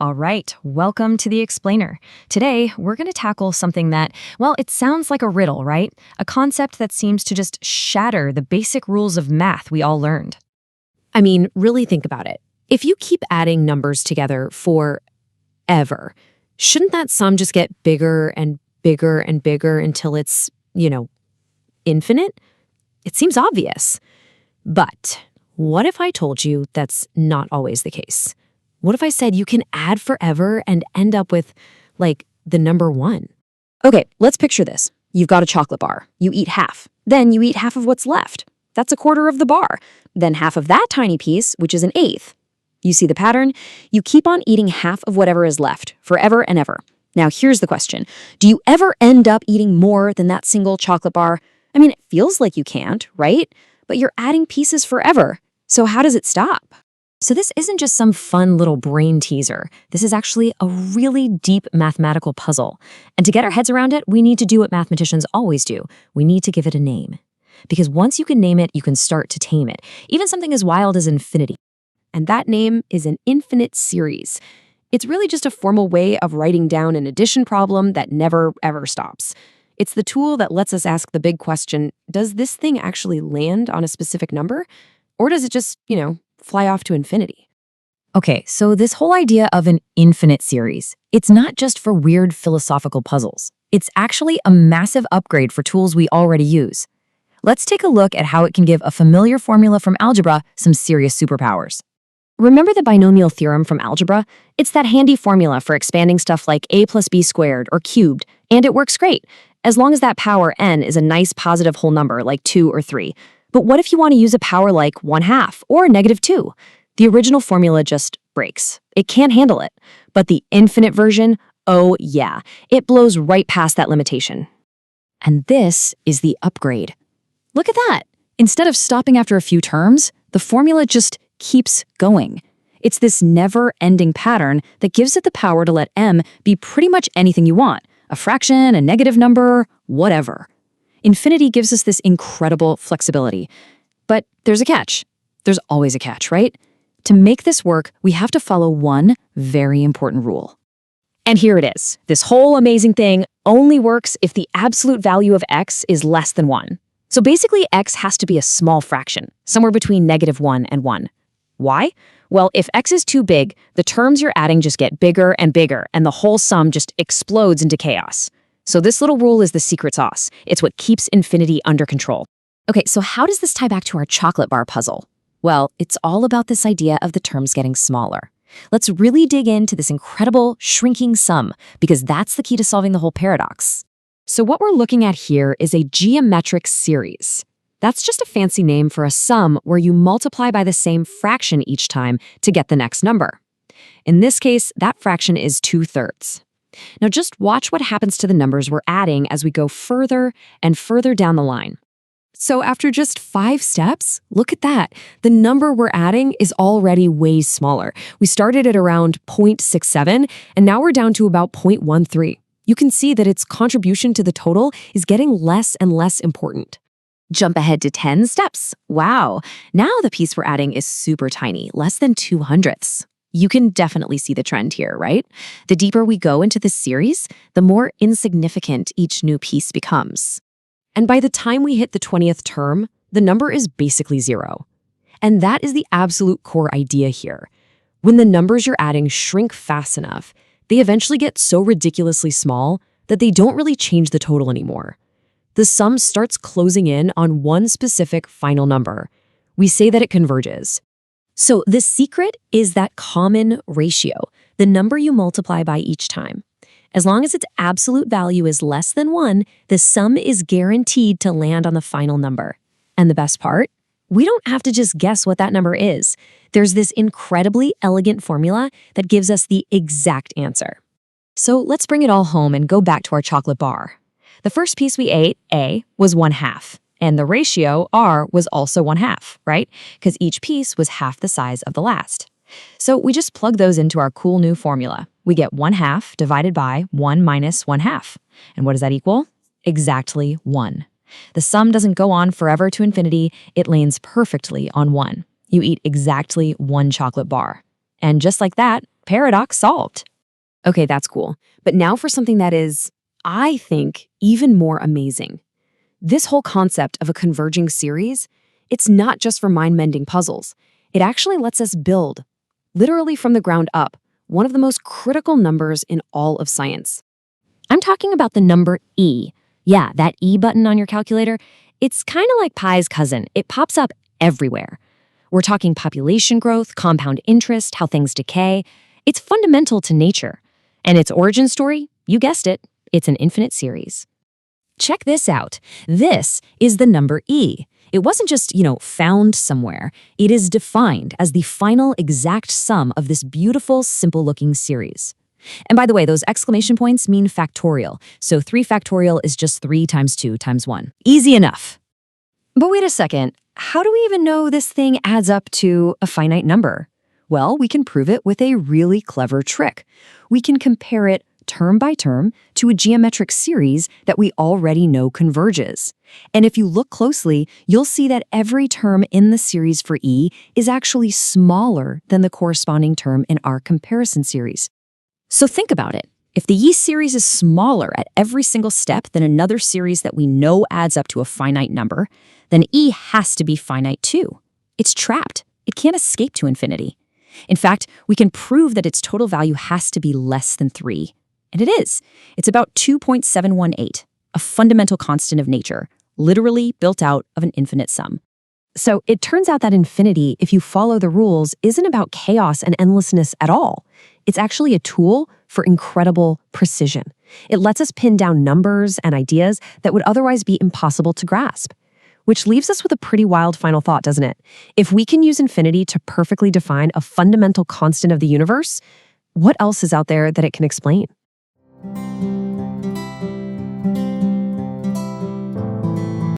All right, welcome to the Explainer. Today, we're going to tackle something that, well, it sounds like a riddle, right? A concept that seems to just shatter the basic rules of math we all learned. I mean, really think about it. If you keep adding numbers together forever, shouldn't that sum just get bigger and bigger and bigger until it's, infinite? It seems obvious. But what if I told you that's not always the case? What if I said you can add forever and end up with, the number 1? Okay, let's picture this. You've got a chocolate bar. You eat half. Then you eat half of what's left. That's a quarter of the bar. Then half of that tiny piece, which is an eighth. You see the pattern? You keep on eating half of whatever is left, forever and ever. Now here's the question. Do you ever end up eating more than that single chocolate bar? I mean, it feels like you can't, right? But you're adding pieces forever. So how does it stop? So this isn't just some fun little brain teaser. This is actually a really deep mathematical puzzle. And to get our heads around it, we need to do what mathematicians always do. We need to give it a name. Because once you can name it, you can start to tame it. Even something as wild as infinity. And that name is an infinite series. It's really just a formal way of writing down an addition problem that never, ever stops. It's the tool that lets us ask the big question, does this thing actually land on a specific number? Or does it just, fly off to infinity? Okay, so this whole idea of an infinite series, it's not just for weird philosophical puzzles. It's actually a massive upgrade for tools we already use. Let's take a look at how it can give a familiar formula from algebra some serious superpowers. Remember the binomial theorem from algebra? It's that handy formula for expanding stuff like a plus b squared or cubed, and it works great, as long as that power n is a nice positive whole number like 2 or 3. But what if you want to use a power like 1/2 or -2? The original formula just breaks. It can't handle it. But the infinite version, oh yeah, it blows right past that limitation. And this is the upgrade. Look at that. Instead of stopping after a few terms, the formula just keeps going. It's this never-ending pattern that gives it the power to let m be pretty much anything you want. A fraction, a negative number, whatever. Infinity gives us this incredible flexibility. But there's a catch. There's always a catch, right? To make this work, we have to follow one very important rule. And here it is. This whole amazing thing only works if the absolute value of x is less than 1. So basically, x has to be a small fraction, somewhere between -1 and 1. Why? Well, if x is too big, the terms you're adding just get bigger and bigger, and the whole sum just explodes into chaos. So this little rule is the secret sauce. It's what keeps infinity under control. Okay, so how does this tie back to our chocolate bar puzzle? Well, it's all about this idea of the terms getting smaller. Let's really dig into this incredible shrinking sum, because that's the key to solving the whole paradox. So what we're looking at here is a geometric series. That's just a fancy name for a sum where you multiply by the same fraction each time to get the next number. In this case, that fraction is 2/3. Now just watch what happens to the numbers we're adding as we go further and further down the line. So after just 5 steps, look at that. The number we're adding is already way smaller. We started at around 0.67, and now we're down to about 0.13. You can see that its contribution to the total is getting less and less important. Jump ahead to 10 steps. Wow, now the piece we're adding is super tiny, less than 2/100ths. You can definitely see the trend here, right? The deeper we go into this series, the more insignificant each new piece becomes. And by the time we hit the 20th term, the number is basically 0. And that is the absolute core idea here. When the numbers you're adding shrink fast enough, they eventually get so ridiculously small that they don't really change the total anymore. The sum starts closing in on one specific final number. We say that it converges. So the secret is that common ratio, the number you multiply by each time. As long as its absolute value is less than 1, the sum is guaranteed to land on the final number. And the best part? We don't have to just guess what that number is. There's this incredibly elegant formula that gives us the exact answer. So let's bring it all home and go back to our chocolate bar. The first piece we ate, A, was 1/2. And the ratio, R, was also 1/2, right? Because each piece was half the size of the last. So we just plug those into our cool new formula. We get 1/2 divided by 1 minus 1/2. And what does that equal? Exactly 1. The sum doesn't go on forever to infinity. It lands perfectly on 1. You eat exactly 1 chocolate bar. And just like that, Paradox solved. Okay, that's cool. But now for something that is, I think, even more amazing. This whole concept of a converging series, it's not just for mind-mending puzzles. It actually lets us build, literally from the ground up, one of the most critical numbers in all of science. I'm talking about the number E. Yeah, that E button on your calculator. It's kind of like pi's cousin. It pops up everywhere. We're talking population growth, compound interest, how things decay. It's fundamental to nature. And its origin story, you guessed it, it's an infinite series. Check this out. This is the number E. It wasn't just, found somewhere. It is defined as the final exact sum of this beautiful, simple-looking series. And by the way, those exclamation points mean factorial. So 3 factorial is just 3 times 2 times 1. Easy enough. But wait a second. How do we even know this thing adds up to a finite number? Well, we can prove it with a really clever trick. We can compare it term by term to a geometric series that we already know converges. And if you look closely, you'll see that every term in the series for E is actually smaller than the corresponding term in our comparison series. So think about it. If the E series is smaller at every single step than another series that we know adds up to a finite number, then E has to be finite too. It's trapped. It can't escape to infinity. In fact, we can prove that its total value has to be less than 3. And it is. It's about 2.718, a fundamental constant of nature, literally built out of an infinite sum. So it turns out that infinity, if you follow the rules, isn't about chaos and endlessness at all. It's actually a tool for incredible precision. It lets us pin down numbers and ideas that would otherwise be impossible to grasp. Which leaves us with a pretty wild final thought, doesn't it? If we can use infinity to perfectly define a fundamental constant of the universe, what else is out there that it can explain?